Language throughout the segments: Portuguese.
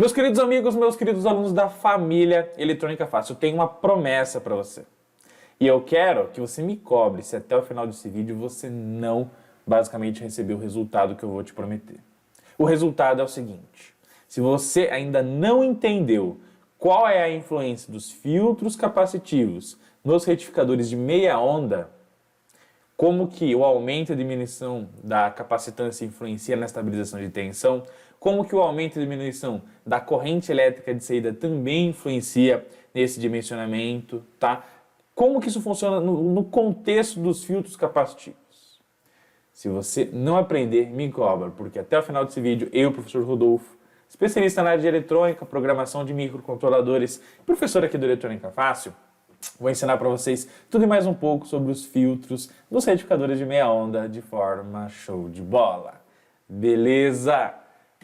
Meus queridos amigos, meus queridos alunos da família Eletrônica Fácil, eu tenho uma promessa para você. E eu quero que você me cobre se até o final desse vídeo você não basicamente receber o resultado que eu vou te prometer. O resultado é o seguinte: se você ainda não entendeu qual é a influência dos filtros capacitivos nos retificadores de meia onda, como que o aumento e a diminuição da capacitância influencia na estabilização de tensão, como que o aumento e a diminuição da corrente elétrica de saída também influencia nesse dimensionamento, tá? Como que isso funciona no contexto dos filtros capacitivos. Se você não aprender, me cobra, porque até o final desse vídeo, eu, professor Rodolfo, especialista na área de eletrônica, programação de microcontroladores, professor aqui do Eletrônica Fácil, vou ensinar para vocês tudo e mais um pouco sobre os filtros dos retificadores de meia onda de forma show de bola. Beleza?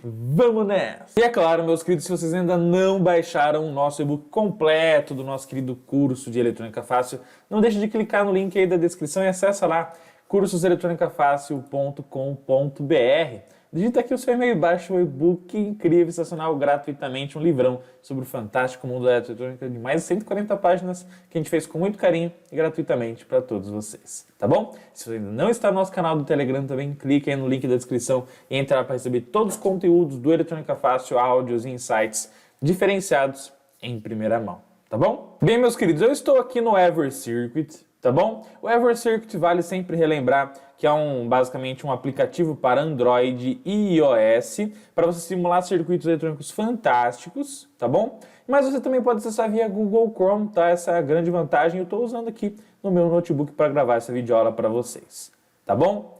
Vamos nessa! E é claro, meus queridos, se vocês ainda não baixaram o nosso e-book completo do nosso querido curso de Eletrônica Fácil, não deixe de clicar no link aí da descrição e acessa lá cursoseletronicafacil.com.br. Digita aqui o seu e-mail e baixa o e-book incrível, sensacional, gratuitamente, um livrão sobre o fantástico mundo da eletrônica de mais de 140 páginas que a gente fez com muito carinho e gratuitamente para todos vocês, tá bom? Se você ainda não está no nosso canal do Telegram também, clique aí no link da descrição e entre lá para receber todos os conteúdos do Eletrônica Fácil, áudios e insights diferenciados em primeira mão, tá bom? Bem, meus queridos, eu estou aqui no EverCircuit, tá bom? O EverCircuit vale sempre relembrar que é basicamente um aplicativo para Android e iOS para você simular circuitos eletrônicos fantásticos, tá bom? Mas você também pode acessar via Google Chrome, tá? Essa é a grande vantagem. Eu estou usando aqui no meu notebook para gravar essa videoaula para vocês, tá bom?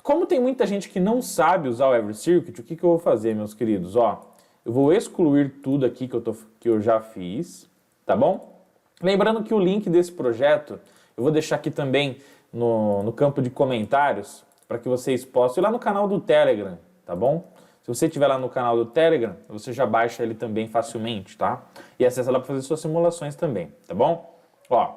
Como tem muita gente que não sabe usar o EverCircuit, o que eu vou fazer, meus queridos? Ó, eu vou excluir tudo aqui que eu já fiz, tá bom? Lembrando que o link desse projeto eu vou deixar aqui também no campo de comentários para que vocês possam ir lá no canal do Telegram, tá bom? Se você estiver lá no canal do Telegram, você já baixa ele também facilmente, tá? E acessa lá para fazer suas simulações também, tá bom? Ó,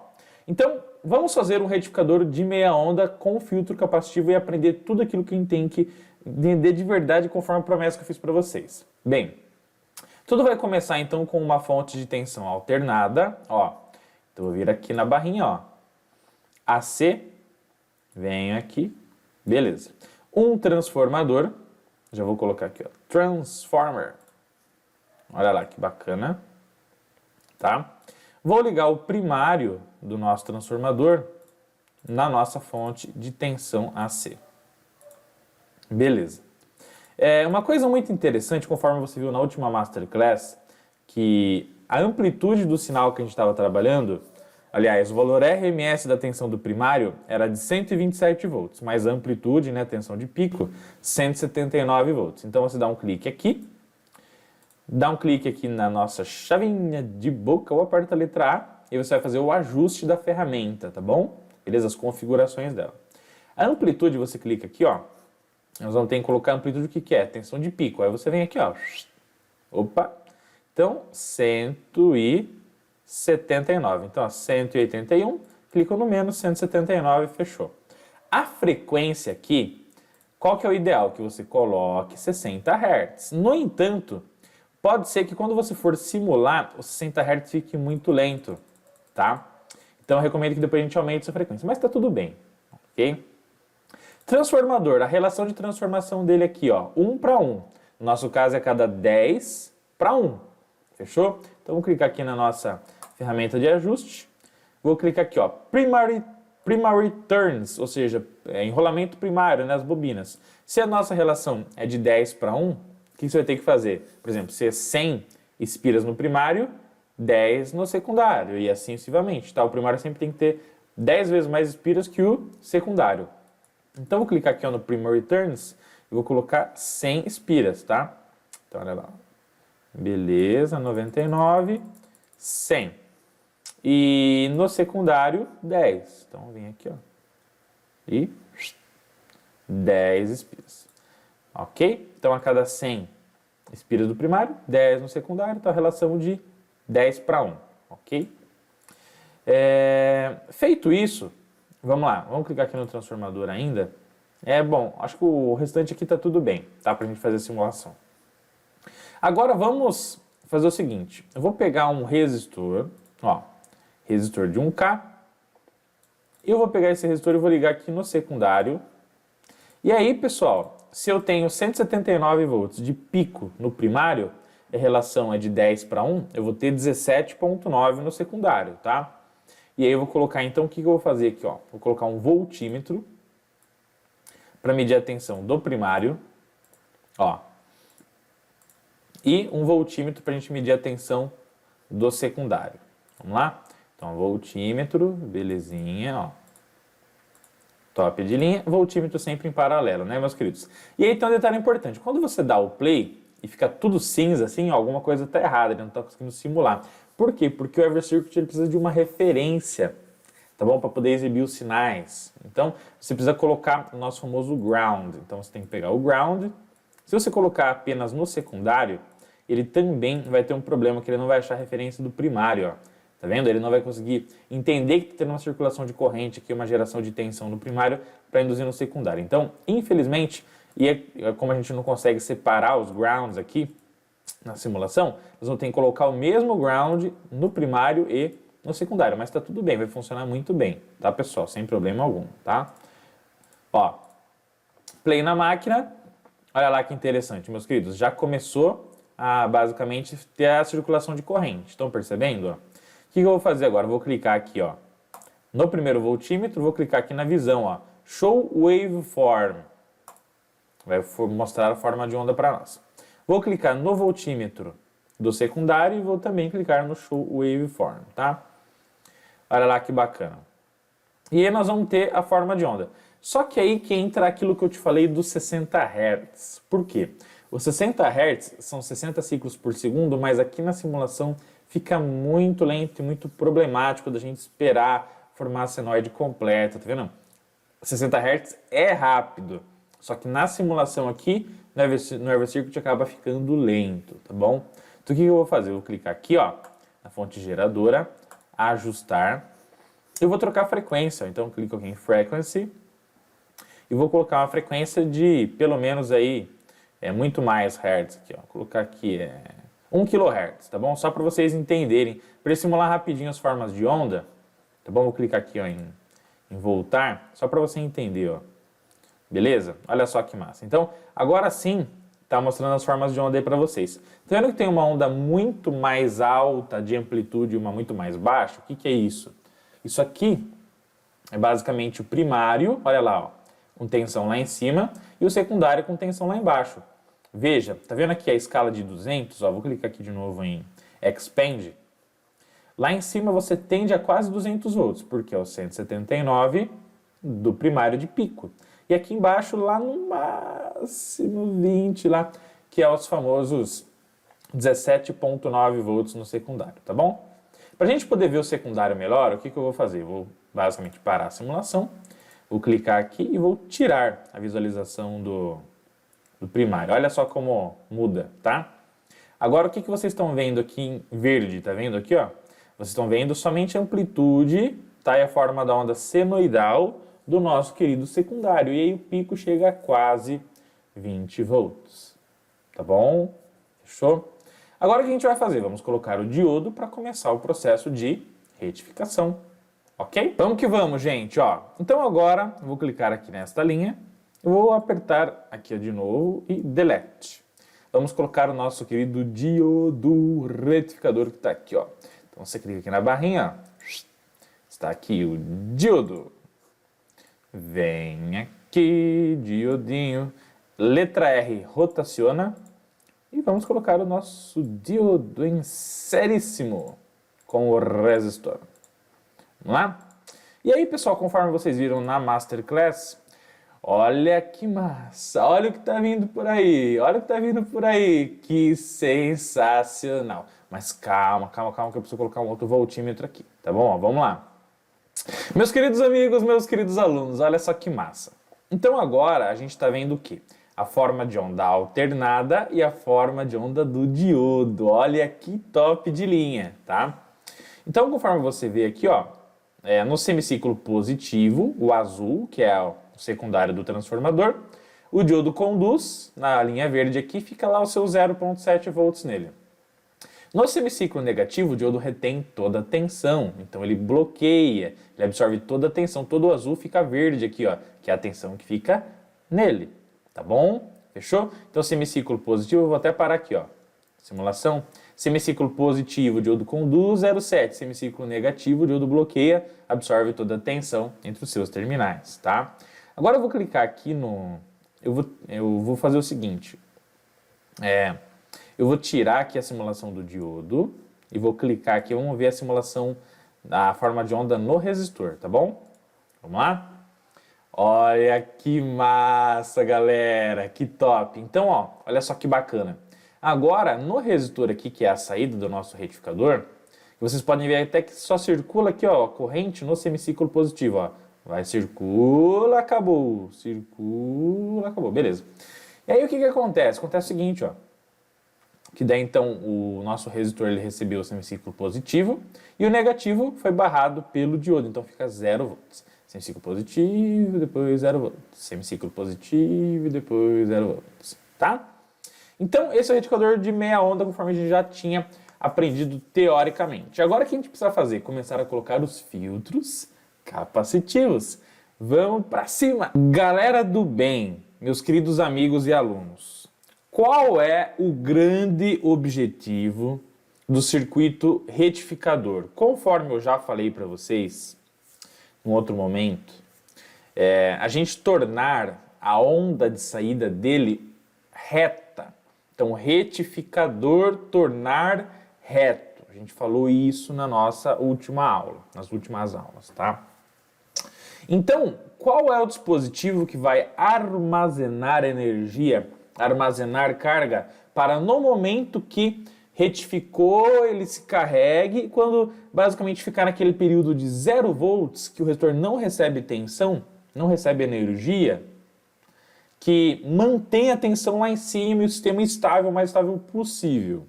então vamos fazer um retificador de meia onda com filtro capacitivo e aprender tudo aquilo que a gente tem que entender de verdade conforme a promessa que eu fiz para vocês. Bem, tudo vai começar então com uma fonte de tensão alternada, ó. Então, eu vou vir aqui na barrinha, ó, AC, venho aqui, beleza. Um transformador, já vou colocar aqui, ó, transformer, olha lá que bacana, tá? Vou ligar o primário do nosso transformador na nossa fonte de tensão AC, beleza. Uma coisa muito interessante, conforme você viu na última Masterclass, que a amplitude do sinal que a gente estava trabalhando, aliás, o valor RMS da tensão do primário era de 127 volts, mas a amplitude, né, tensão de pico, 179 volts. Então você dá um clique aqui na nossa chavinha de boca, ou aperta a letra A, e você vai fazer o ajuste da ferramenta, tá bom? Beleza? As configurações dela. A amplitude, você clica aqui, ó, nós vamos ter que colocar a amplitude, o que é? Tensão de pico. Aí você vem aqui, ó, opa, então 179. Então, ó, 181, clica no menos, 179, fechou. A frequência aqui, qual que é o ideal? Que você coloque 60 Hz. No entanto, pode ser que quando você for simular, o 60 Hz fique muito lento, tá? Então, eu recomendo que depois a gente aumente essa frequência, mas tá tudo bem, ok? Transformador, a relação de transformação dele aqui, ó, 1 para 1. No nosso caso é cada 10 para 1. Fechou? Então, vou clicar aqui na nossa ferramenta de ajuste. Vou clicar aqui, ó, primary turns, ou seja, enrolamento primário, né, as bobinas. Se a nossa relação é de 10 para 1, o que você vai ter que fazer? Por exemplo, se é 100 espiras no primário, 10 no secundário, e assim sucessivamente, tá? O primário sempre tem que ter 10 vezes mais espiras que o secundário. Então, vou clicar aqui, ó, no primary turns e vou colocar 100 espiras, tá? Então, olha lá. Beleza, 99, 100. E no secundário, 10. Então, vem aqui, ó. E 10 espiras. Ok? Então, a cada 100 espiras do primário, 10 no secundário. Então, a relação de 10 para 1. Ok? Feito isso, vamos lá. Vamos clicar aqui no transformador ainda. Bom, acho que o restante aqui está tudo bem, tá? Para a gente fazer a simulação. Agora vamos fazer o seguinte, eu vou pegar um resistor, ó, resistor de 1K, eu vou pegar esse resistor e vou ligar aqui no secundário. E aí, pessoal, se eu tenho 179 volts de pico no primário, a relação é de 10 para 1, eu vou ter 17,9 no secundário, tá? E aí eu vou colocar, então, o que eu vou fazer aqui, ó? Vou colocar um voltímetro para medir a tensão do primário, ó. E um voltímetro para a gente medir a tensão do secundário. Vamos lá? Então, voltímetro, belezinha, ó. Top de linha, voltímetro sempre em paralelo, né, meus queridos? E aí tem um detalhe importante. Quando você dá o play e fica tudo cinza, assim, ó, alguma coisa está errada, ele não está conseguindo simular. Por quê? Porque o EverCircuit ele precisa de uma referência, tá bom? Para poder exibir os sinais. Então, você precisa colocar o nosso famoso ground. Então, você tem que pegar o ground. Se você colocar apenas no secundário, ele também vai ter um problema, que ele não vai achar referência do primário, ó. Tá vendo? Ele não vai conseguir entender que está tendo uma circulação de corrente aqui, uma geração de tensão no primário para induzir no secundário. Então, infelizmente, como a gente não consegue separar os grounds aqui na simulação, nós vamos ter que colocar o mesmo ground no primário e no secundário. Mas está tudo bem, vai funcionar muito bem, tá, pessoal? Sem problema algum, tá? Ó, play na máquina. Olha lá que interessante, meus queridos. Já começou a, basicamente, ter a circulação de corrente. Estão percebendo, ó? O que eu vou fazer agora? Eu vou clicar aqui, ó, no primeiro voltímetro, vou clicar aqui na visão, ó, Show Waveform. Vai mostrar a forma de onda para nós. Vou clicar no voltímetro do secundário e vou também clicar no Show Waveform, tá? Olha lá que bacana. E aí nós vamos ter a forma de onda. Só que aí que entra aquilo que eu te falei dos 60 Hz. Por quê? Os 60 Hz são 60 ciclos por segundo, mas aqui na simulação fica muito lento e muito problemático da gente esperar formar a senoide completa, tá vendo? 60 Hz é rápido, só que na simulação aqui, no EverCircuit acaba ficando lento, tá bom? Então o que eu vou fazer? Eu vou clicar aqui, ó, na fonte geradora, ajustar, eu vou trocar a frequência, então eu clico aqui em Frequency, e vou colocar uma frequência de pelo menos aí, muito mais Hertz aqui, ó, vou colocar aqui, 1 kHz, tá bom? Só para vocês entenderem, para simular rapidinho as formas de onda, tá bom? Vou clicar aqui, ó, em voltar, só para você entender, ó. Beleza? Olha só que massa. Então, agora sim, tá mostrando as formas de onda aí para vocês. Tá vendo que tem uma onda muito mais alta de amplitude e uma muito mais baixa? O que é isso? Isso aqui é basicamente o primário, olha lá, ó, com tensão lá em cima, e o secundário com tensão lá embaixo. Veja, tá vendo aqui a escala de 200? Ó, vou clicar aqui de novo em Expand. Lá em cima você tende a quase 200 volts, porque é o 179 do primário de pico. E aqui embaixo, lá no máximo 20, lá, que é os famosos 17,9 volts no secundário, tá bom? Para a gente poder ver o secundário melhor, o que eu vou fazer? Eu vou basicamente parar a simulação, vou clicar aqui e vou tirar a visualização do primário. Olha só como muda, tá? Agora, o que vocês estão vendo aqui em verde? Tá vendo aqui, ó? Vocês estão vendo somente a amplitude, tá? E a forma da onda senoidal do nosso querido secundário. E aí o pico chega a quase 20 volts. Tá bom? Fechou? Agora o que a gente vai fazer? Vamos colocar o diodo para começar o processo de retificação. Ok? Vamos que vamos, gente, ó. Então agora, eu vou clicar aqui nesta linha. Eu vou apertar aqui de novo e Delete. Vamos colocar o nosso querido diodo retificador que está aqui, ó. Então você clica aqui na barrinha, ó. Está aqui o diodo. Vem aqui, diodinho. Letra R, rotaciona. E vamos colocar o nosso diodo em seríssimo com o resistor. Vamos lá? E aí, pessoal, conforme vocês viram na Masterclass, olha que massa, olha o que tá vindo por aí, olha o que tá vindo por aí, que sensacional. Mas calma, calma, calma, que eu preciso colocar um outro voltímetro aqui, tá bom? Ó, vamos lá. Meus queridos amigos, meus queridos alunos, olha só que massa. Então agora a gente tá vendo o quê? A forma de onda alternada e a forma de onda do diodo. Olha que top de linha, tá? Então, conforme você vê aqui, ó, no semiciclo positivo, o azul, que é o secundário do transformador, o diodo conduz, na linha verde aqui, fica lá o seu 0,7 volts nele. No semiciclo negativo, o diodo retém toda a tensão, então ele bloqueia, ele absorve toda a tensão, todo o azul fica verde aqui, ó, que é a tensão que fica nele, tá bom? Fechou? Então semiciclo positivo, eu vou até parar aqui, ó, simulação. Semiciclo positivo, o diodo conduz 0,7, semiciclo negativo, o diodo bloqueia, absorve toda a tensão entre os seus terminais, tá? Agora eu vou clicar aqui no... Eu vou fazer o seguinte, eu vou tirar aqui a simulação do diodo e vou clicar aqui, vamos ver a simulação da forma de onda no resistor, tá bom? Vamos lá? Olha que massa, galera, que top! Então, ó, olha só que bacana. Agora, no resistor aqui, que é a saída do nosso retificador, vocês podem ver até que só circula aqui, ó, corrente no semiciclo positivo, ó. Vai, circula, acabou, circula, acabou, beleza. E aí o que acontece? Acontece o seguinte, ó, que daí então o nosso resistor ele recebeu o semiciclo positivo e o negativo foi barrado pelo diodo, então fica 0 volts. Semiciclo positivo, depois 0 volts. Semiciclo positivo e depois 0 volts, tá? Então esse é o retificador de meia onda, conforme a gente já tinha aprendido teoricamente. Agora o que a gente precisa fazer? Começar a colocar os filtros capacitivos. Vamos para cima! Galera do bem, meus queridos amigos e alunos, qual é o grande objetivo do circuito retificador? Conforme eu já falei para vocês, em outro momento, a gente tornar a onda de saída dele reta. Então, retificador tornar reto. A gente falou isso na nossa última aula, nas últimas aulas, tá? Então, qual é o dispositivo que vai armazenar energia, armazenar carga, para no momento que retificou, ele se carregue, quando basicamente ficar naquele período de 0 volts, que o resistor não recebe tensão, não recebe energia, que mantém a tensão lá em cima e o sistema estável, o mais estável possível.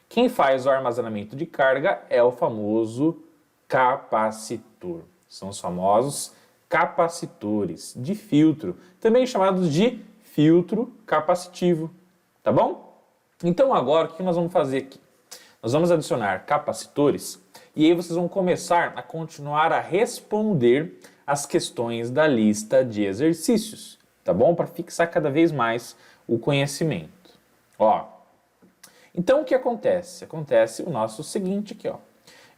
Quem faz o armazenamento de carga é o famoso capacitor. São os famosos capacitores de filtro, também chamados de filtro capacitivo, tá bom? Então agora o que nós vamos fazer aqui? Nós vamos adicionar capacitores e aí vocês vão começar a continuar a responder as questões da lista de exercícios, tá bom? Para fixar cada vez mais o conhecimento. Ó, então o que acontece? Acontece o nosso seguinte aqui, ó.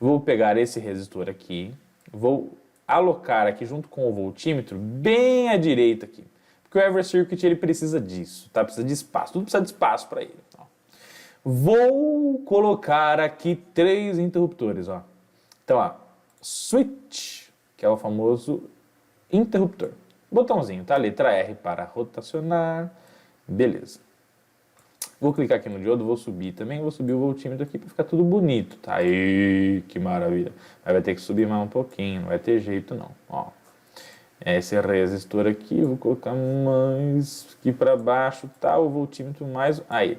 Eu vou pegar esse resistor aqui, vou alocar aqui junto com o voltímetro bem à direita aqui. Porque o EverCircuit ele precisa disso, tá? Precisa de espaço, tudo precisa de espaço para ele. Ó. Vou colocar aqui 3 interruptores, ó. Então, ó, switch, que é o famoso interruptor. Botãozinho, tá? Letra R para rotacionar. Beleza. Vou clicar aqui no diodo, vou subir também, vou subir o voltímetro aqui para ficar tudo bonito, tá? Aí, que maravilha. Mas vai ter que subir mais um pouquinho, não vai ter jeito não, ó. Esse resistor aqui, vou colocar mais aqui para baixo, tá? O voltímetro mais... Aí,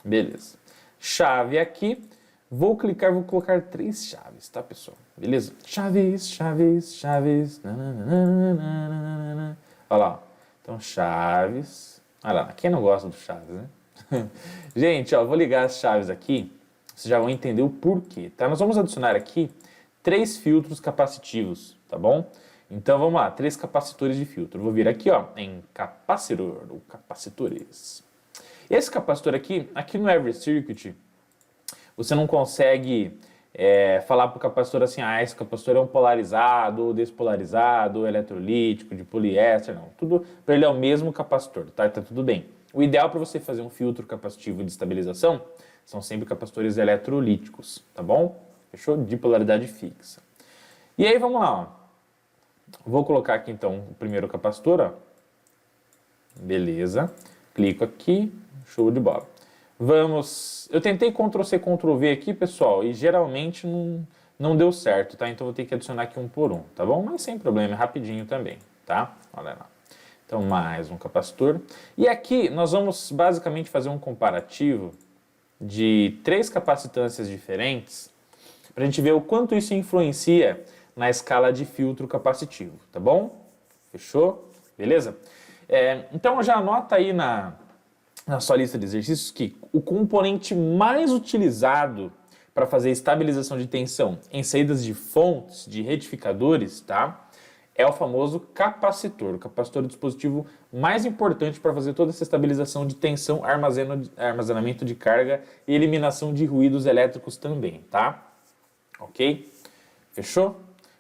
beleza. Chave aqui, vou clicar, vou colocar 3 chaves, tá, pessoal? Beleza? Chaves, chaves, chaves. Nananana. Olha lá, ó. Então, chaves. Olha lá, quem não gosta do chaves, né? Gente, ó, vou ligar as chaves aqui, vocês já vão entender o porquê, tá? Nós vamos adicionar aqui 3 filtros capacitivos, tá bom? Então vamos lá, 3 capacitores de filtro. Vou vir aqui, ó, em capacitor, ou capacitores. Esse capacitor aqui no EverCircuit, você não consegue falar para o capacitor assim, esse capacitor é um polarizado, ou despolarizado, ou eletrolítico, de poliéster, não. Tudo para ele é o mesmo capacitor, tá? Tá tudo bem. O ideal para você fazer um filtro capacitivo de estabilização são sempre capacitores eletrolíticos, tá bom? Fechou? De polaridade fixa. E aí, vamos lá, ó. Vou colocar aqui, então, o primeiro capacitor, ó. Beleza. Clico aqui, show de bola. Vamos... Eu tentei Ctrl+C, Ctrl+V aqui, pessoal, e geralmente não deu certo, tá? Então, vou ter que adicionar aqui um por um, tá bom? Mas sem problema, é rapidinho também, tá? Olha lá. Então, mais um capacitor. E aqui nós vamos basicamente fazer um comparativo de 3 capacitâncias diferentes para a gente ver o quanto isso influencia na escala de filtro capacitivo, tá bom? Fechou? Beleza? Então já anota aí na sua lista de exercícios que o componente mais utilizado para fazer estabilização de tensão em saídas de fontes, de retificadores, tá? É o famoso capacitor. O capacitor é o dispositivo mais importante para fazer toda essa estabilização de tensão, armazenamento de carga e eliminação de ruídos elétricos também, tá? Ok? Fechou?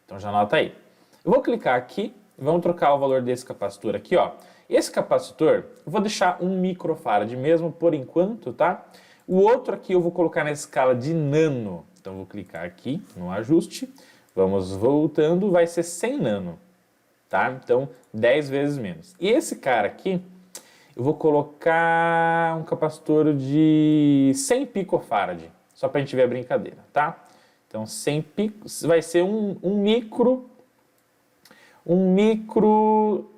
Então já anota aí. Eu vou clicar aqui e vamos trocar o valor desse capacitor aqui, ó. Esse capacitor, eu vou deixar 1 microfarad mesmo por enquanto, tá? O outro aqui eu vou colocar na escala de nano. Então eu vou clicar aqui no ajuste. Vamos voltando, vai ser 100 nano, tá? Então 10 vezes menos. E esse cara aqui, eu vou colocar um capacitor de 100 picofarad, só para a gente ver a brincadeira, tá? Então 100 picos, vai ser um micro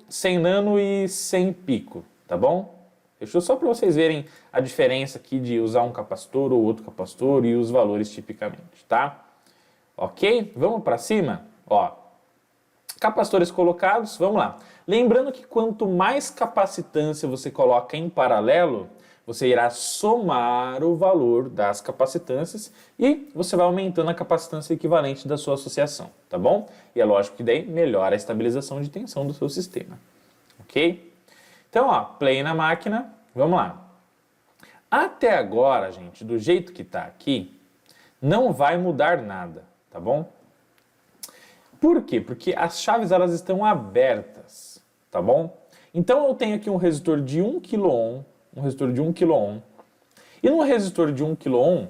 100 nano e 100 pico, tá bom? Fechou? Só para vocês verem a diferença aqui de usar um capacitor ou outro capacitor e os valores tipicamente, tá? Ok? Vamos para cima? Ó, capacitores colocados, vamos lá. Lembrando que quanto mais capacitância você coloca em paralelo, você irá somar o valor das capacitâncias e você vai aumentando a capacitância equivalente da sua associação, tá bom? E é lógico que daí melhora a estabilização de tensão do seu sistema, ok? Então, ó, play na máquina, vamos lá. Até agora, gente, do jeito que está aqui, não vai mudar nada, tá bom? Por quê? Porque as chaves elas estão abertas, tá bom? Então eu tenho aqui um resistor de 1 kΩ, e no resistor de 1 kΩ,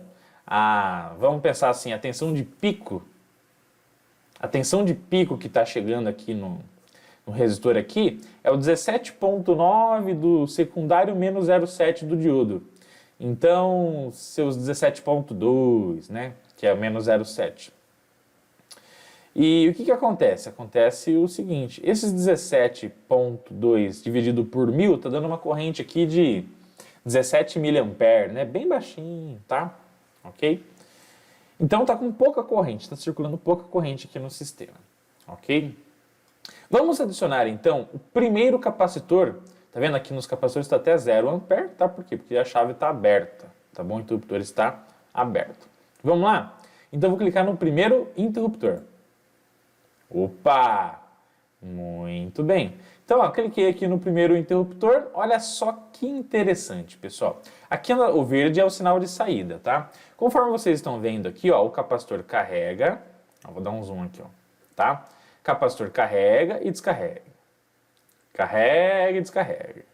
vamos pensar assim, a tensão de pico que está chegando aqui no resistor aqui é o 17.9 do secundário menos 0,7 do diodo. Então, seus 17.2, né, que é o menos 0,7. E o que acontece? Acontece o seguinte, esses 17.2 dividido por 1000 está dando uma corrente aqui de 17 mA, né, bem baixinho, tá? Ok? Então está com pouca corrente, está circulando pouca corrente aqui no sistema, ok? Vamos adicionar então o primeiro capacitor. Tá vendo aqui nos capacitores está até 0 ampere, tá? Por quê? Porque a chave está aberta, tá bom? O interruptor está aberto. Vamos lá? Então eu vou clicar no primeiro interruptor. Opa! Muito bem. Então, ó, cliquei aqui no primeiro interruptor. Olha só que interessante, pessoal. Aqui o verde é o sinal de saída, tá? Conforme vocês estão vendo aqui, ó, o capacitor carrega. Ó, vou dar um zoom aqui, ó, tá? Capacitor carrega e descarrega. Carrega e descarrega.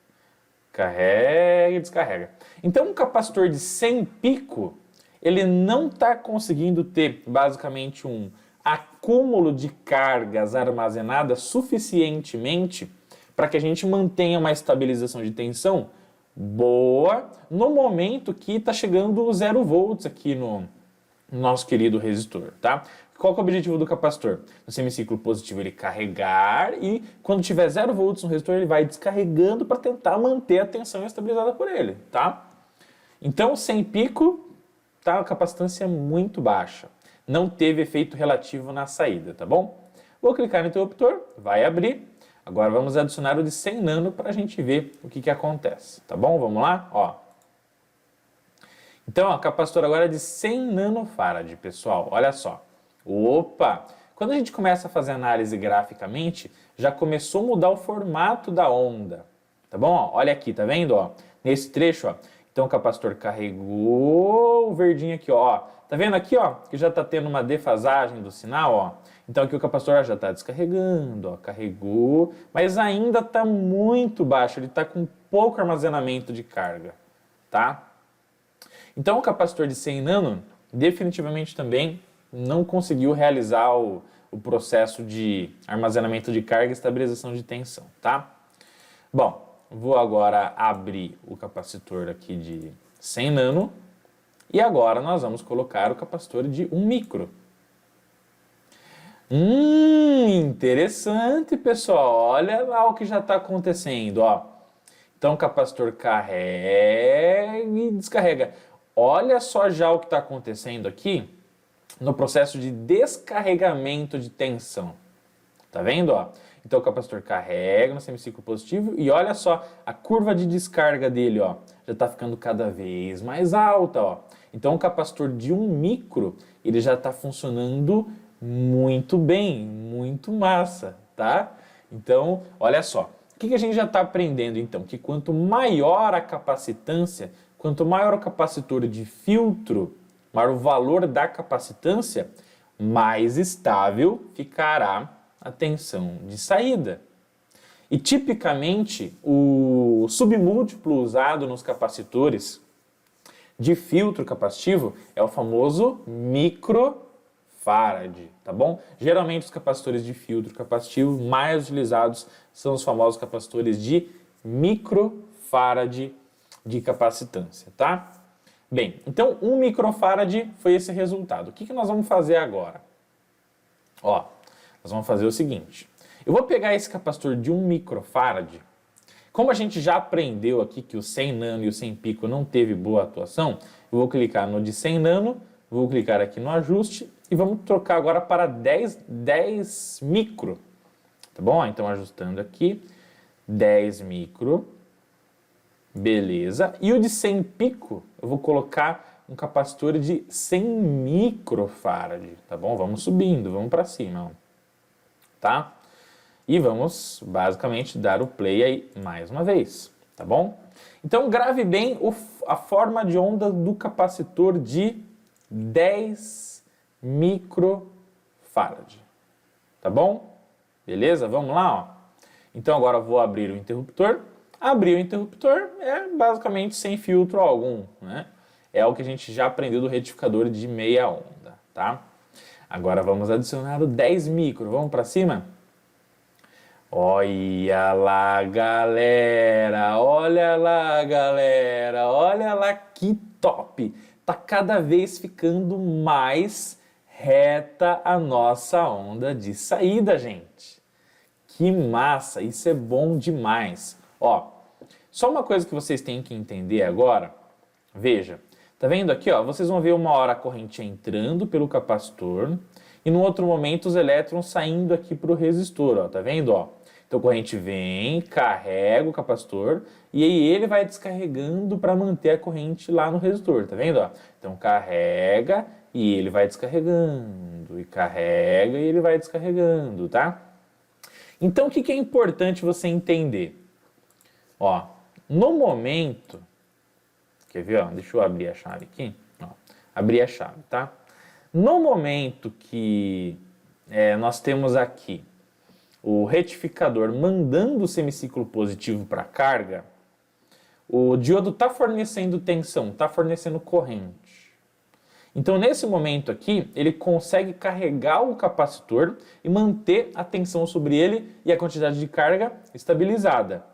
Carrega e descarrega. Então, um capacitor de 100 pico, ele não está conseguindo ter, basicamente, um acúmulo de cargas armazenadas suficientemente para que a gente mantenha uma estabilização de tensão boa no momento que está chegando 0 volts aqui no nosso querido resistor, tá? Qual que é o objetivo do capacitor? No semiciclo positivo ele carregar e quando tiver 0 volts no resistor ele vai descarregando para tentar manter a tensão estabilizada por ele, tá? Então, sem pico, tá? A capacitância é muito baixa. Não teve efeito relativo na saída, tá bom? Vou clicar no interruptor, vai abrir. Agora vamos adicionar o de 100 nano para a gente ver o que acontece, tá bom? Vamos lá? Ó. Então, ó, o capacitor agora é de 100 nanofarad, pessoal. Olha só. Opa! Quando a gente começa a fazer análise graficamente, já começou a mudar o formato da onda, tá bom? Ó, olha aqui, tá vendo? Ó, nesse trecho, ó. Então o capacitor carregou o verdinho aqui, ó. Tá vendo aqui, ó, que já tá tendo uma defasagem do sinal, ó. Então aqui o capacitor já tá descarregando, ó, carregou, mas ainda tá muito baixo, ele tá com pouco armazenamento de carga, tá? Então o capacitor de 100 nano definitivamente também não conseguiu realizar o processo de armazenamento de carga e estabilização de tensão, tá? Bom, vou agora abrir o capacitor aqui de 100 nano e agora nós vamos colocar o capacitor de 1 micro. Interessante, pessoal. Olha lá o que já está acontecendo, ó. Então o capacitor carrega e descarrega. Olha só já o que está acontecendo aqui no processo de descarregamento de tensão. Tá vendo, ó? Então o capacitor carrega no semiciclo positivo e olha só, a curva de descarga dele, ó, já está ficando cada vez mais alta, ó. Então o capacitor de 1 micro, ele já está funcionando muito bem, muito massa, tá? Então, olha só, o que a gente já está aprendendo então? Que quanto maior a capacitância, quanto maior o capacitor de filtro, maior o valor da capacitância, mais estável ficará a tensão de saída. E tipicamente o submúltiplo usado nos capacitores de filtro capacitivo é o famoso microfarad, tá bom? Geralmente os capacitores de filtro capacitivo mais utilizados são os famosos capacitores de microfarad de capacitância, tá? Bem, então 1 microfarad foi esse resultado. O que nós vamos fazer agora? Ó, nós vamos fazer o seguinte. Eu vou pegar esse capacitor de 1 microfarad. Como a gente já aprendeu aqui que o 100 nano e o 100 pico não teve boa atuação, eu vou clicar no de 100 nano, vou clicar aqui no ajuste e vamos trocar agora para 10 micro. Tá bom? Então ajustando aqui, 10 micro. Beleza. E o de 100 pico, eu vou colocar um capacitor de 100 microfarad, tá bom? Vamos subindo, vamos para cima, ó. Tá? E vamos, basicamente, dar o play aí mais uma vez, tá bom? Então, grave bem a forma de onda do capacitor de 10 microfarad, tá bom? Beleza? Vamos lá, ó. Então, agora eu vou abrir o interruptor. Abrir o interruptor é basicamente sem filtro algum, né? É o que a gente já aprendeu do retificador de meia onda, tá? Agora vamos adicionar o 10 micro. Vamos para cima? Olha lá, galera! Olha lá, galera! Olha lá que top! Tá cada vez ficando mais reta a nossa onda de saída, gente. Que massa! Isso é bom demais. Ó, só uma coisa que vocês têm que entender agora. Veja, tá vendo aqui, ó? Vocês vão ver uma hora a corrente entrando pelo capacitor e no outro momento os elétrons saindo aqui para o resistor, ó. Tá vendo, ó? Então a corrente vem, carrega o capacitor e aí ele vai descarregando para manter a corrente lá no resistor, tá vendo, ó? Então carrega e ele vai descarregando, e carrega e ele vai descarregando, tá? Então o que é importante você entender? Ó, no momento, quer ver, ó? Deixa eu abrir a chave aqui, ó, abrir a chave, tá? No momento que nós temos aqui o retificador mandando o semiciclo positivo para a carga, o diodo está fornecendo tensão, está fornecendo corrente. Então, nesse momento aqui, ele consegue carregar o capacitor e manter a tensão sobre ele e a quantidade de carga estabilizada.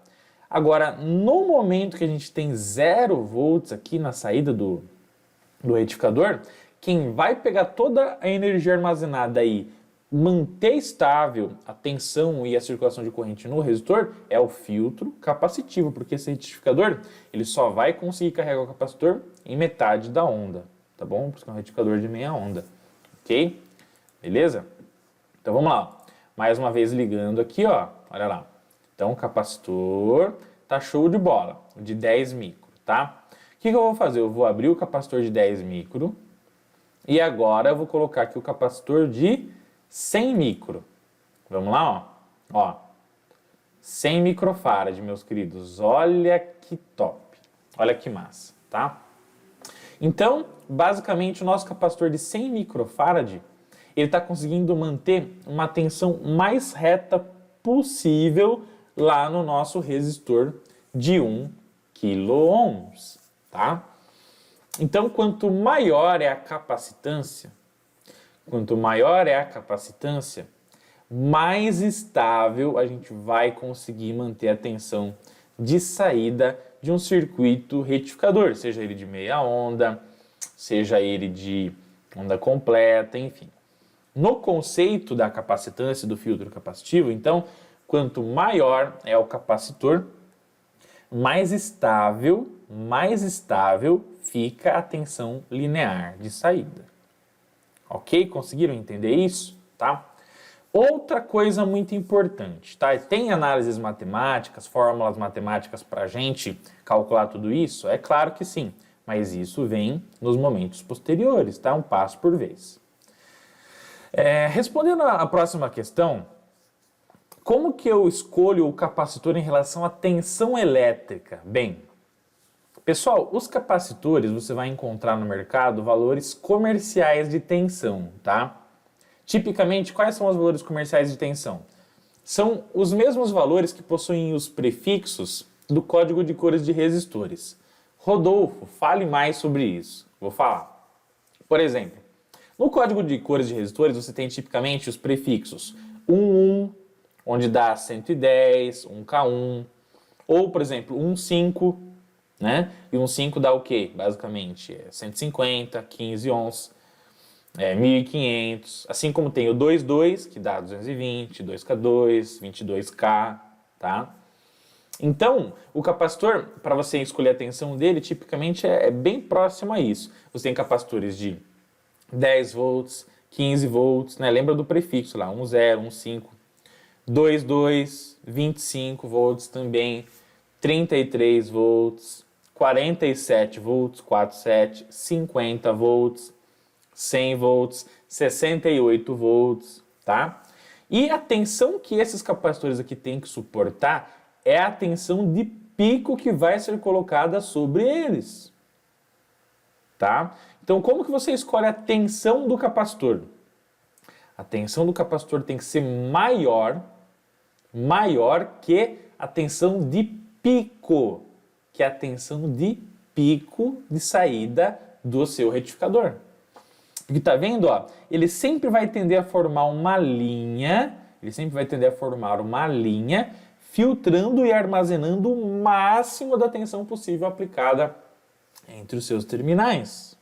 Agora, no momento que a gente tem 0 volts aqui na saída do retificador, quem vai pegar toda a energia armazenada aí, manter estável a tensão e a circulação de corrente no resistor é o filtro capacitivo, porque esse retificador ele só vai conseguir carregar o capacitor em metade da onda, tá bom? Por isso que é um retificador de meia onda, ok? Beleza? Então vamos lá, ó. Mais uma vez ligando aqui, ó, olha lá. Então o capacitor tá show de bola, de 10 micro, tá? O que eu vou fazer? Eu vou abrir o capacitor de 10 micro e agora eu vou colocar aqui o capacitor de 100 micro. Vamos lá, ó. Ó. 100 microfarad, meus queridos. Olha que top. Olha que massa, tá? Então, basicamente, o nosso capacitor de 100 microfarad, ele está conseguindo manter uma tensão mais reta possível lá no nosso resistor de 1 kΩ, tá? Então, quanto maior é a capacitância, mais estável a gente vai conseguir manter a tensão de saída de um circuito retificador, seja ele de meia onda, seja ele de onda completa, enfim. No conceito da capacitância do filtro capacitivo, então, quanto maior é o capacitor, mais estável fica a tensão linear de saída. Ok? Conseguiram entender isso? Tá? Outra coisa muito importante, tá? Tem análises matemáticas, fórmulas matemáticas para a gente calcular tudo isso? É claro que sim, mas isso vem nos momentos posteriores, tá? Um passo por vez. Respondendo à próxima questão, como que eu escolho o capacitor em relação à tensão elétrica? Bem, pessoal, os capacitores você vai encontrar no mercado valores comerciais de tensão, tá? Tipicamente, quais são os valores comerciais de tensão? São os mesmos valores que possuem os prefixos do código de cores de resistores. Rodolfo, fale mais sobre isso. Vou falar. Por exemplo, no código de cores de resistores você tem tipicamente os prefixos 11, onde dá 110, 1K1, ou, por exemplo, 15, né? E 15 dá o quê? Basicamente, 150, 15 ohms, 1500, assim como tem o 22, que dá 220, 2K2, 22K, tá? Então, o capacitor, para você escolher a tensão dele, tipicamente é bem próximo a isso. Você tem capacitores de 10 volts, 15 volts, né? Lembra do prefixo lá, 10, 15, 22, 25 volts também, 33 volts, 47 volts, 47, 50 volts, 100 volts, 68 volts, tá? E a tensão que esses capacitores aqui têm que suportar é a tensão de pico que vai ser colocada sobre eles, tá? Então, como que você escolhe a tensão do capacitor? A tensão do capacitor tem que ser maior que a tensão de pico, que é a tensão de pico de saída do seu retificador. Porque tá vendo, ó, ele sempre vai tender a formar uma linha, filtrando e armazenando o máximo da tensão possível aplicada entre os seus terminais.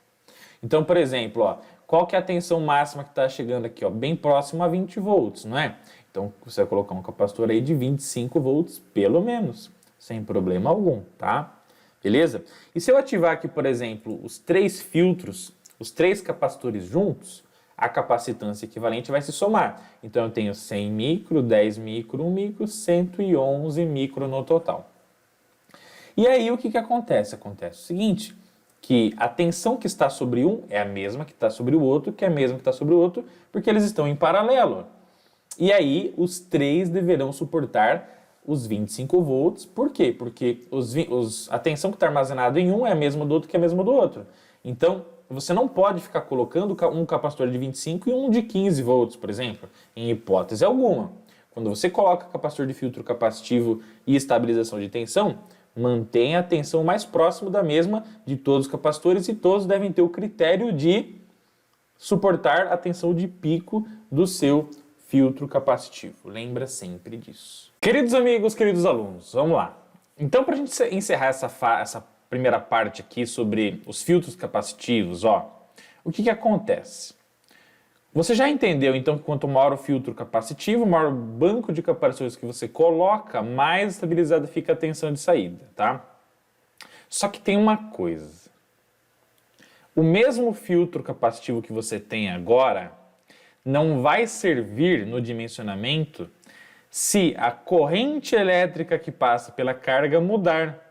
Então, por exemplo, ó, qual que é a tensão máxima que está chegando aqui? Ó, bem próximo a 20 volts, não é? Então, você vai colocar um capacitor aí de 25 volts, pelo menos, sem problema algum, tá? Beleza? E se eu ativar aqui, por exemplo, os 3 filtros, os 3 capacitores juntos, a capacitância equivalente vai se somar. Então, eu tenho 100 micro, 10 micro, 1 micro, 111 micro no total. E aí, o que acontece? Acontece o seguinte, que a tensão que está sobre um é a mesma que está sobre o outro, que é a mesma que está sobre o outro, porque eles estão em paralelo. E aí, os 3 deverão suportar os 25 volts. Por quê? Porque a tensão que está armazenada em um é a mesma do outro que é a mesma do outro. Então, você não pode ficar colocando um capacitor de 25 e um de 15 volts, por exemplo, em hipótese alguma. Quando você coloca capacitor de filtro capacitivo e estabilização de tensão, mantenha a tensão mais próxima da mesma de todos os capacitores e todos devem ter o critério de suportar a tensão de pico do seu filtro capacitivo. Lembra sempre disso. Queridos amigos, queridos alunos, vamos lá. Então, para a gente encerrar essa primeira parte aqui sobre os filtros capacitivos, ó, o que acontece? Você já entendeu, então, que quanto maior o filtro capacitivo, maior o banco de capacitores que você coloca, mais estabilizada fica a tensão de saída, tá? Só que tem uma coisa. O mesmo filtro capacitivo que você tem agora não vai servir no dimensionamento se a corrente elétrica que passa pela carga mudar.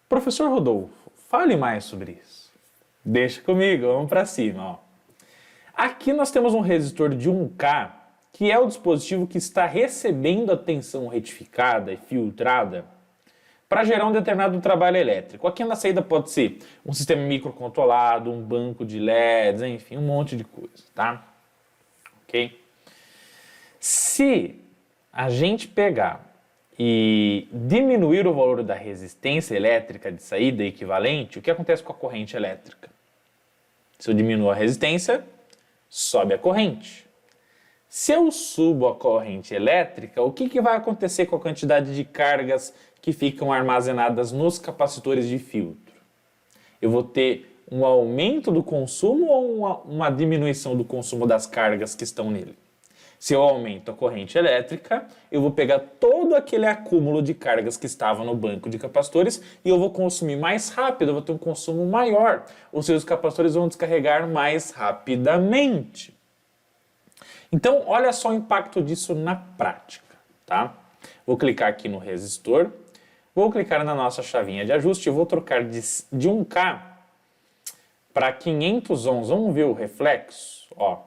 Professor Rodolfo, fale mais sobre isso. Deixa comigo, vamos para cima, ó. Aqui nós temos um resistor de 1K, que é o dispositivo que está recebendo a tensão retificada e filtrada para gerar um determinado trabalho elétrico. Aqui na saída pode ser um sistema microcontrolado, um banco de LEDs, enfim, um monte de coisa, tá? Ok? Se a gente pegar e diminuir o valor da resistência elétrica de saída equivalente, o que acontece com a corrente elétrica? Se eu diminuo a resistência, sobe a corrente. Se eu subo a corrente elétrica, o que vai acontecer com a quantidade de cargas que ficam armazenadas nos capacitores de filtro? Eu vou ter um aumento do consumo ou uma diminuição do consumo das cargas que estão nele? Se eu aumento a corrente elétrica, eu vou pegar todo aquele acúmulo de cargas que estava no banco de capacitores e eu vou consumir mais rápido, eu vou ter um consumo maior. Ou seja, os capacitores vão descarregar mais rapidamente. Então, olha só o impacto disso na prática, tá? Vou clicar aqui no resistor, vou clicar na nossa chavinha de ajuste e vou trocar de 1K para 500 ohms. Vamos ver o reflexo? Ó.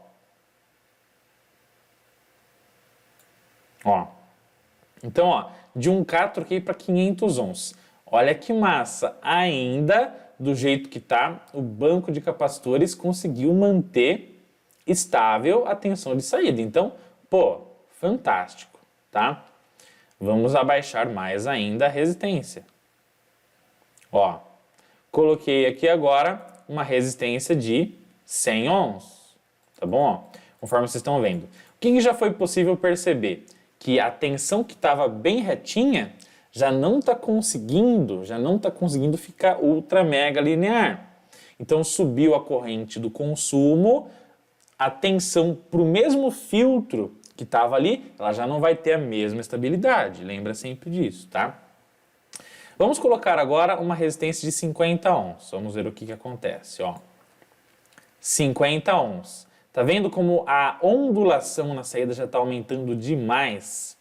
Então, ó, de 1K troquei para 500 ohms. Olha que massa! Ainda, do jeito que tá, o banco de capacitores conseguiu manter estável a tensão de saída. Então, pô, fantástico, tá? Vamos abaixar mais ainda a resistência. Ó, coloquei aqui agora uma resistência de 100 ohms, tá bom? Ó, conforme vocês estão vendo. O que já foi possível perceber? Que a tensão que estava bem retinha já não está conseguindo ficar ultra mega linear. Então subiu a corrente do consumo, a tensão para o mesmo filtro que estava ali, ela já não vai ter a mesma estabilidade. Lembra sempre disso, tá? Vamos colocar agora uma resistência de 50 ohms. Vamos ver o que acontece, ó. 50 ohms. Tá vendo como a ondulação na saída já está aumentando demais?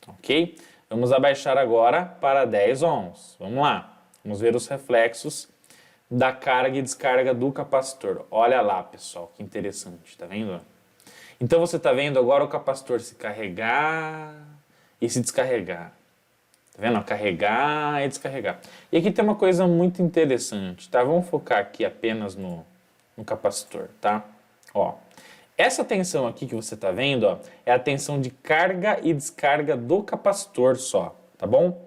Ok? Vamos abaixar agora para 10 ohms. Vamos lá. Vamos ver os reflexos da carga e descarga do capacitor. Olha lá, pessoal, que interessante. Tá vendo? Então você está vendo agora o capacitor se carregar e se descarregar. Tá vendo? Carregar e descarregar. E aqui tem uma coisa muito interessante, tá? Vamos focar aqui apenas no capacitor, tá? Ó, essa tensão aqui que você está vendo, ó, é a tensão de carga e descarga do capacitor só, tá bom?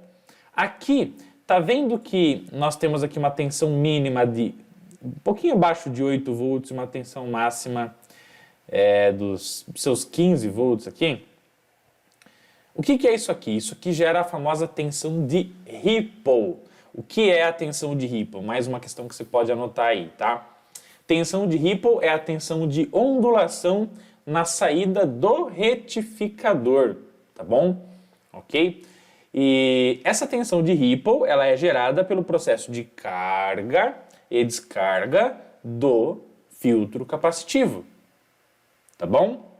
Aqui, tá vendo que nós temos aqui uma tensão mínima de um pouquinho abaixo de 8 volts, uma tensão máxima dos seus 15 volts aqui? O que é isso aqui? Isso aqui gera a famosa tensão de Ripple. O que é a tensão de Ripple? Mais uma questão que você pode anotar aí, tá? Tensão de Ripple é a tensão de ondulação na saída do retificador, tá bom? Ok? E essa tensão de Ripple, ela é gerada pelo processo de carga e descarga do filtro capacitivo, tá bom?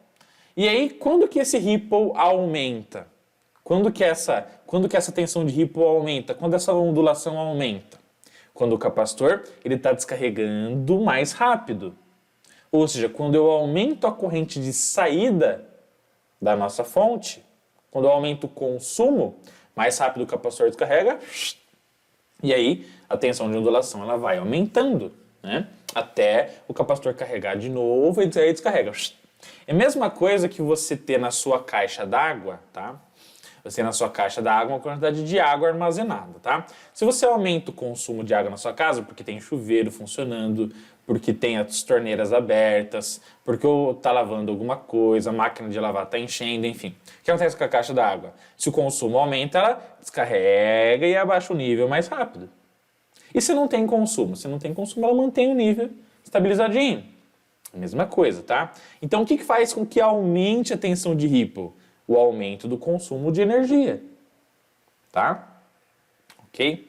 E aí, quando que esse Ripple aumenta? Quando que essa tensão de Ripple aumenta? Quando essa ondulação aumenta? Quando o capacitor está descarregando mais rápido. Ou seja, quando eu aumento a corrente de saída da nossa fonte, quando eu aumento o consumo, mais rápido o capacitor descarrega, e aí a tensão de ondulação ela vai aumentando, né? Até o capacitor carregar de novo e aí descarrega. É a mesma coisa que você ter na sua caixa d'água, tá? Você tem na sua caixa d'água uma quantidade de água armazenada, tá? Se você aumenta o consumo de água na sua casa, porque tem chuveiro funcionando, porque tem as torneiras abertas, porque está lavando alguma coisa, a máquina de lavar está enchendo, enfim. O que acontece com a caixa d'água? Se o consumo aumenta, ela descarrega e abaixa o nível mais rápido. E se não tem consumo? Se não tem consumo, ela mantém o nível estabilizadinho. A mesma coisa, tá? Então, o que faz com que aumente a tensão de Ripple? O aumento do consumo de energia, tá? Ok?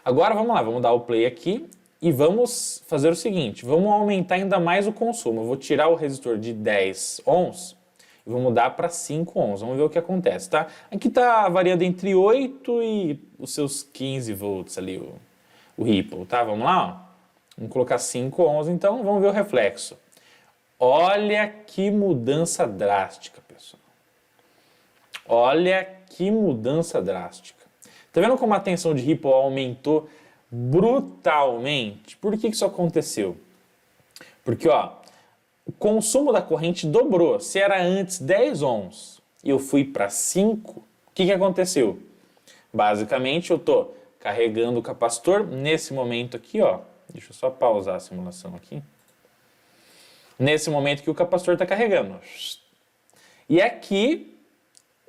Agora vamos lá, vamos dar o play aqui e vamos fazer o seguinte, vamos aumentar ainda mais o consumo. Eu vou tirar o resistor de 10 ohms e vou mudar para 5 ohms. Vamos ver o que acontece, tá? Aqui tá variando entre 8 e os seus 15 volts ali, o Ripple, tá? Vamos lá, ó. Vamos colocar 5 ohms, então vamos ver o reflexo. Olha que mudança drástica, pessoal. Olha que mudança drástica. Tá vendo como a tensão de Ripple aumentou brutalmente? Por que isso aconteceu? Porque, ó, o consumo da corrente dobrou. Se era antes 10 ohms e eu fui para 5, o que aconteceu? Basicamente, eu estou carregando o capacitor nesse momento aqui, ó. Deixa eu só pausar a simulação aqui. Nesse momento que o capacitor está carregando. E aqui,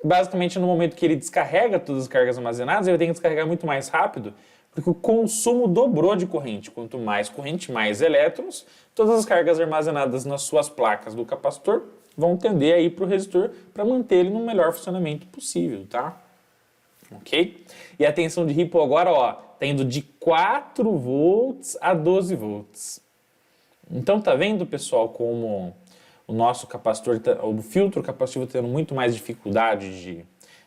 basicamente no momento que ele descarrega todas as cargas armazenadas, ele tem que descarregar muito mais rápido, porque o consumo dobrou de corrente. Quanto mais corrente, mais elétrons, todas as cargas armazenadas nas suas placas do capacitor vão tender a ir para o resistor para manter ele no melhor funcionamento possível, tá? Ok? E a tensão de Ripple agora, ó, tá indo de 4 volts a 12 volts. Então tá vendo, pessoal, como o nosso capacitor, o filtro capacitivo tendo muito mais dificuldade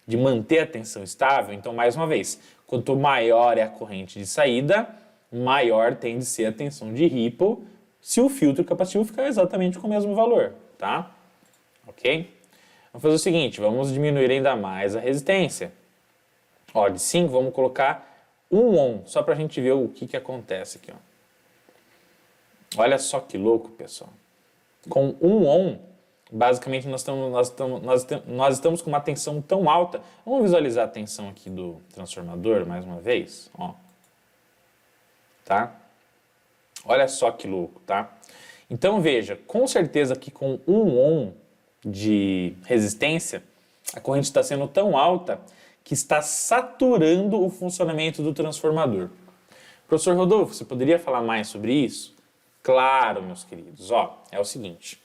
de manter a tensão estável. Então, mais uma vez, quanto maior é a corrente de saída, maior tem de ser a tensão de Ripple, se o filtro capacitivo ficar exatamente com o mesmo valor, tá? Ok? Vamos fazer o seguinte, vamos diminuir ainda mais a resistência. Ó, de 5, vamos colocar 1 ohm, só para a gente ver o que acontece aqui. Ó. Olha só que louco, pessoal. Com 1 ohm, basicamente nós estamos com uma tensão tão alta. Vamos visualizar a tensão aqui do transformador mais uma vez. Ó. Tá? Olha só que louco, tá? Então veja, com certeza que com 1 ohm de resistência, a corrente está sendo tão alta que está saturando o funcionamento do transformador. Professor Rodolfo, você poderia falar mais sobre isso? Claro, meus queridos. Ó, é o seguinte,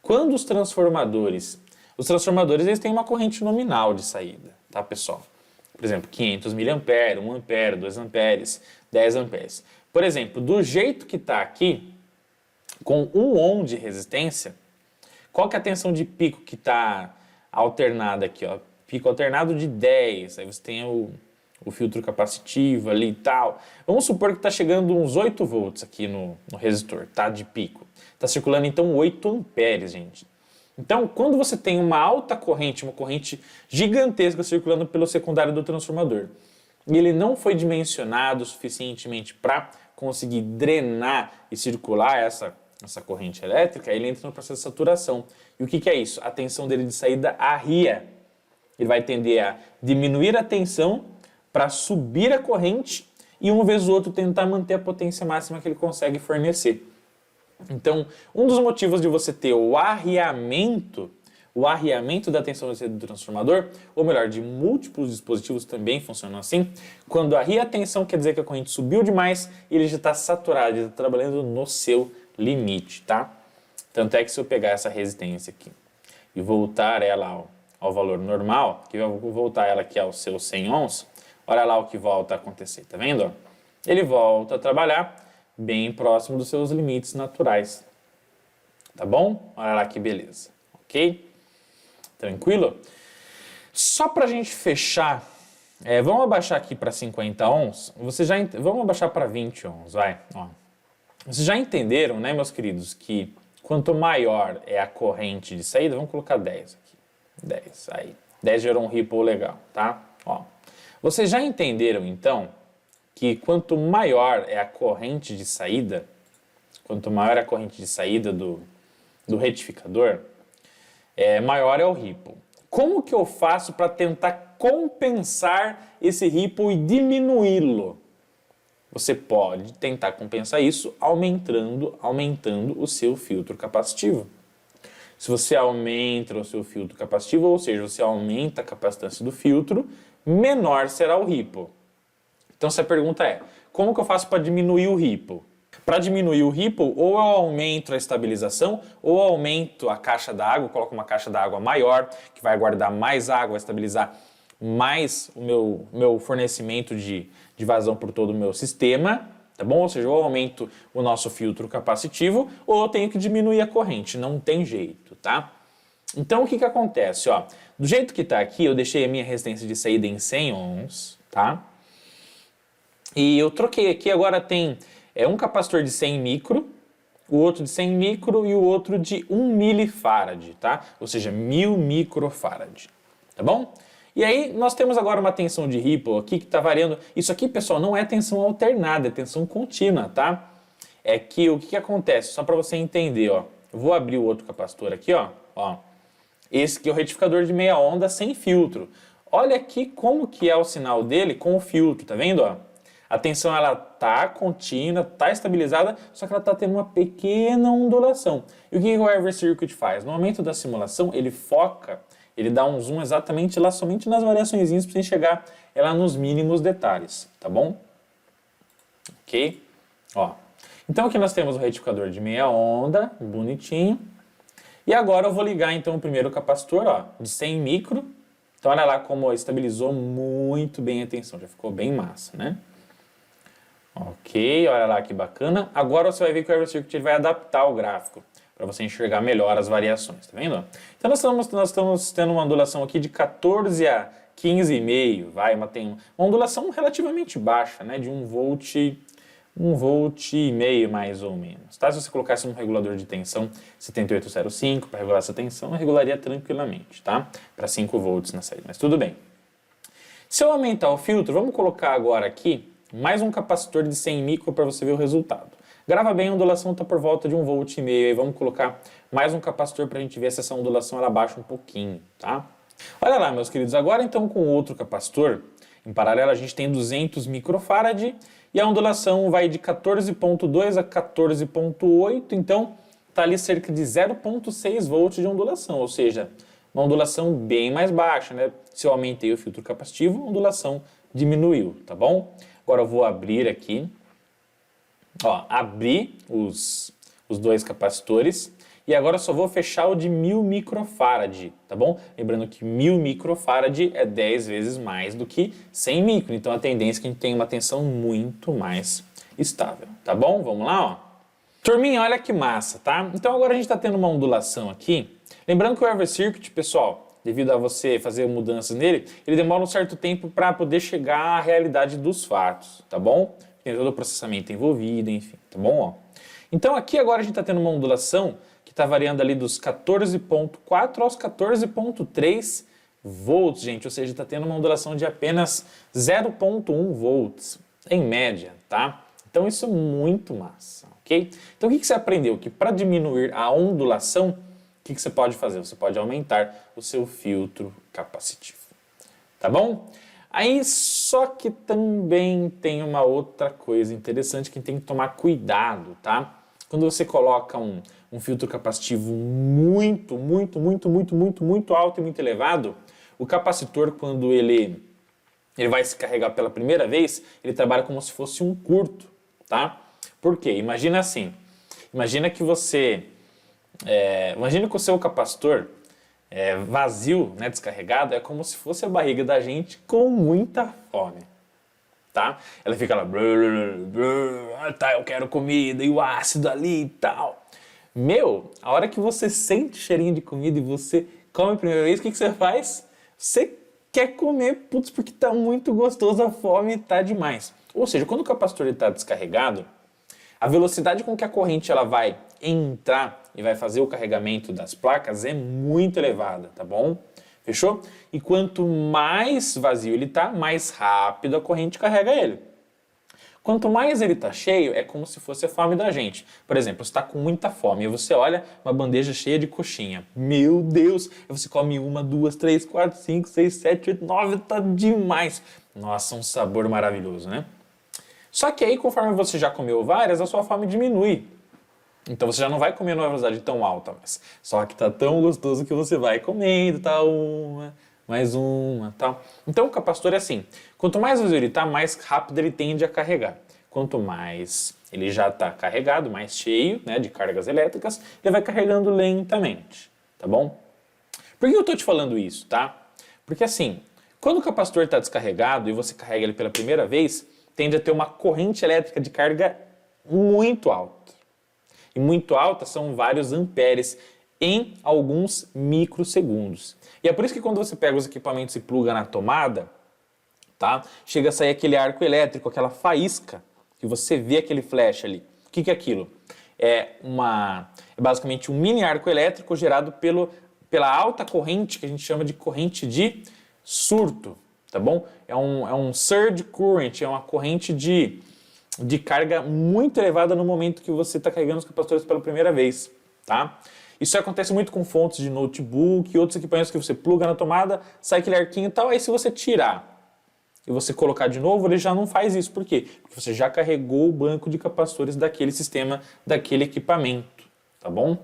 quando os transformadores eles têm uma corrente nominal de saída, tá, pessoal? Por exemplo, 500 mA, 1 ampere, 2 amperes, 10 amperes. Por exemplo, do jeito que está aqui, com 1 ohm de resistência, qual que é a tensão de pico que está alternada aqui, ó? Pico alternado de 10, aí você tem o filtro capacitivo ali e tal. Vamos supor que está chegando uns 8 volts aqui no resistor, tá? De pico. Está circulando então 8 amperes, gente. Então, quando você tem uma alta corrente, uma corrente gigantesca circulando pelo secundário do transformador, e ele não foi dimensionado suficientemente para conseguir drenar e circular essa corrente elétrica, ele entra no processo de saturação. E o que é isso? A tensão dele de saída arria. Ele vai tender a diminuir a tensão para subir a corrente e uma vez ou outro tentar manter a potência máxima que ele consegue fornecer. Então, um dos motivos de você ter o arriamento da tensão de saída do transformador, ou melhor, de múltiplos dispositivos também funcionam assim, quando arria a tensão quer dizer que a corrente subiu demais e ele já está saturado, ele está trabalhando no seu limite, tá? Tanto é que se eu pegar essa resistência aqui e voltar ela ao valor normal, que eu vou voltar ela aqui aos seus 100 ohms, olha lá o que volta a acontecer, tá vendo? Ele volta a trabalhar bem próximo dos seus limites naturais, tá bom? Olha lá que beleza, ok? Tranquilo? Só pra gente fechar, vamos abaixar aqui para 50 ohms, vamos abaixar para 20 ohms, vai, ó. Vocês já entenderam, né, meus queridos, que quanto maior é a corrente de saída, vamos colocar 10 aqui. 10, aí. 10 gerou um ripple legal, tá? Ó. Vocês já entenderam, então, que quanto maior é a corrente de saída, do retificador, maior é o ripple. Como que eu faço para tentar compensar esse ripple e diminuí-lo? Você pode tentar compensar isso aumentando o seu filtro capacitivo. Se você aumenta o seu filtro capacitivo, ou seja, você aumenta a capacitância do filtro, menor será o ripple. Então, se a pergunta é, como que eu faço para diminuir o ripple? Para diminuir o ripple, ou eu aumento a estabilização, ou eu aumento a caixa d'água, coloco uma caixa d'água maior, que vai guardar mais água, vai estabilizar mais o meu fornecimento de vazão por todo o meu sistema, tá bom? Ou seja, eu aumento o nosso filtro capacitivo, ou eu tenho que diminuir a corrente, não tem jeito, tá? Então, o que acontece? Ó, do jeito que está aqui, eu deixei a minha resistência de saída em 100 ohms, tá? E eu troquei aqui, agora tem um capacitor de 100 micro, o outro de 100 micro e o outro de 1 milifarad, tá? Ou seja, 1000 microfarad, tá bom? E aí nós temos agora uma tensão de ripple aqui que está variando. Isso aqui, pessoal, não é tensão alternada, é tensão contínua, tá? É que o que acontece? Só para você entender, ó. Eu vou abrir o outro capacitor aqui, ó. Esse aqui é o retificador de meia onda sem filtro. Olha aqui como que é o sinal dele com o filtro, tá vendo, ó? A tensão ela tá contínua, tá estabilizada, só que ela tá tendo uma pequena ondulação. E o que o Every Circuit faz? No momento da simulação, ele foca, ele dá um zoom exatamente lá, somente nas variaçõezinhas, para você chegar ela nos mínimos detalhes, tá bom? Ok? Ó. Então aqui nós temos o retificador de meia onda, bonitinho. E agora eu vou ligar então o primeiro capacitor, ó, de 100 micro. Então olha lá como estabilizou muito bem a tensão, já ficou bem massa, né? Ok, olha lá que bacana. Agora você vai ver que o Every Circuit ele vai adaptar o gráfico para você enxergar melhor as variações, tá vendo? Então nós estamos tendo uma ondulação aqui de 14 a 15,5, tem uma ondulação relativamente baixa, né, de 1,5 volt mais ou menos, tá? Se você colocasse um regulador de tensão 7805 para regular essa tensão, regularia tranquilamente, tá? Para 5 volts na saída, mas tudo bem. Se eu aumentar o filtro, vamos colocar agora aqui mais um capacitor de 100 micro para você ver o resultado. Grava bem, a ondulação está por volta de 1,5 volt, aí vamos colocar mais um capacitor para a gente ver se essa ondulação ela baixa um pouquinho, tá? Olha lá, meus queridos, agora então com outro capacitor, em paralelo a gente tem 200 microfarad e a ondulação vai de 14,2 a 14,8, então está ali cerca de 0,6 volts de ondulação, ou seja, uma ondulação bem mais baixa, né? Se eu aumentei o filtro capacitivo, a ondulação diminuiu, tá bom? Agora eu vou abrir aqui, ó, abri os dois capacitores e agora eu só vou fechar o de 1000 microfarad, tá bom? Lembrando que 1000 microfarad é 10 vezes mais do que 100 micro, então a tendência é que a gente tenha uma tensão muito mais estável, tá bom? Vamos lá, ó. Turminha, olha que massa, tá? Então agora a gente está tendo uma ondulação aqui. Lembrando que o Evercircuit, pessoal, devido a você fazer mudanças nele, ele demora um certo tempo para poder chegar à realidade dos fatos, tá bom? Tem todo o processamento envolvido, enfim, tá bom? Ó. Então aqui agora a gente está tendo uma ondulação que está variando ali dos 14,4 aos 14,3 volts, gente, ou seja, está tendo uma ondulação de apenas 0,1 volts, em média, tá? Então isso é muito massa, ok? Então o que você aprendeu? Que para diminuir a ondulação, o que você pode fazer? Você pode aumentar o seu filtro capacitivo, tá bom? Aí só que também tem uma outra coisa interessante que tem que tomar cuidado, tá? Quando você coloca um filtro capacitivo muito alto e muito elevado, o capacitor, quando ele vai se carregar pela primeira vez, ele trabalha como se fosse um curto, tá? Por quê? Imagina assim, imagina que o seu capacitor vazio, né, descarregado, é como se fosse a barriga da gente com muita fome, tá? Ela fica lá, tá, eu quero comida, e o ácido ali e tal. Meu, a hora que você sente cheirinho de comida e você come a primeira vez, o que você faz? Você quer comer, putz, porque tá muito gostoso, a fome tá demais. Ou seja, quando o capacitor está descarregado, a velocidade com que a corrente ela vai entrar e vai fazer o carregamento das placas é muito elevada, tá bom? Fechou? E quanto mais vazio ele tá, mais rápido a corrente carrega ele. Quanto mais ele tá cheio, é como se fosse a fome da gente. Por exemplo, você está com muita fome e você olha uma bandeja cheia de coxinha. Meu Deus! E você come 1, 2, 3, 4, 5, 6, 7, 8, 9, tá demais! Nossa, um sabor maravilhoso, né? Só que aí, conforme você já comeu várias, a sua fome diminui. Então você já não vai comer numa velocidade tão alta, mas só que tá tão gostoso que você vai comendo, tá, uma, mais uma, tal. Então o capacitor é assim, quanto mais vazio ele tá, mais rápido ele tende a carregar. Quanto mais ele já está carregado, mais cheio, né, de cargas elétricas, ele vai carregando lentamente, tá bom? Por que eu estou te falando isso, tá? Porque assim, quando o capacitor está descarregado e você carrega ele pela primeira vez, tende a ter uma corrente elétrica de carga muito alta. E muito alta são vários amperes em alguns microsegundos. E é por isso que quando você pega os equipamentos e pluga na tomada, tá? Chega a sair aquele arco elétrico, aquela faísca, que você vê aquele flash ali. O que é aquilo? É basicamente um mini arco elétrico gerado pela alta corrente, que a gente chama de corrente de surto, tá bom? É um surge current, é uma corrente de carga muito elevada no momento que você está carregando os capacitores pela primeira vez, tá? Isso acontece muito com fontes de notebook e outros equipamentos que você pluga na tomada, sai aquele arquinho e tal, aí se você tirar e você colocar de novo, ele já não faz isso. Por quê? Porque você já carregou o banco de capacitores daquele sistema, daquele equipamento, tá bom?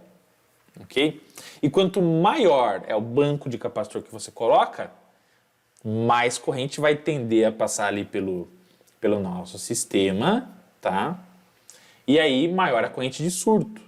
Ok? E quanto maior é o banco de capacitor que você coloca, mais corrente vai tender a passar ali pelo nosso sistema, tá? E aí, maior a corrente de surto.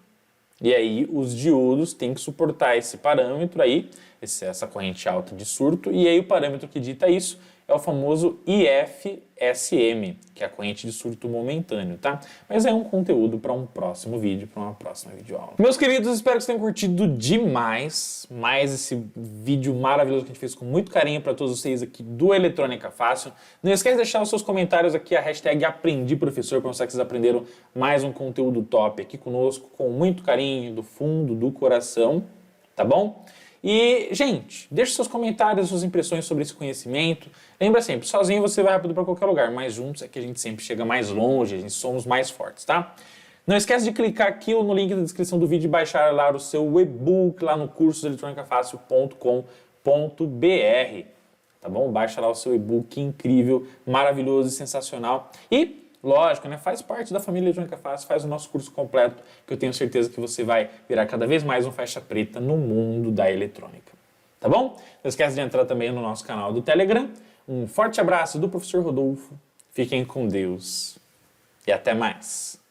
E aí, os diodos têm que suportar esse parâmetro aí, essa corrente alta de surto, e aí o parâmetro que dita isso é o famoso IFSM, que é a corrente de surto momentâneo, tá? Mas é um conteúdo para um próximo vídeo, para uma próxima videoaula. Meus queridos, espero que vocês tenham curtido demais mais esse vídeo maravilhoso que a gente fez com muito carinho para todos vocês aqui do Eletrônica Fácil. Não esquece de deixar os seus comentários aqui, a hashtag AprendiProfessor, para mostrar que vocês aprenderam mais um conteúdo top aqui conosco, com muito carinho, do fundo do coração, tá bom? E, gente, deixe seus comentários, suas impressões sobre esse conhecimento. Lembra sempre, sozinho você vai rápido para qualquer lugar, mas juntos é que a gente sempre chega mais longe, a gente somos mais fortes, tá? Não esquece de clicar aqui no link da descrição do vídeo e baixar lá o seu e-book lá no curso eletronicafácil.com.br, tá bom? Baixa lá o seu e-book incrível, maravilhoso e sensacional. E lógico, né? Faz parte da família Eletrônica Fácil, faz o nosso curso completo, que eu tenho certeza que você vai virar cada vez mais um faixa preta no mundo da eletrônica. Tá bom? Não esquece de entrar também no nosso canal do Telegram. Um forte abraço do professor Rodolfo. Fiquem com Deus e até mais.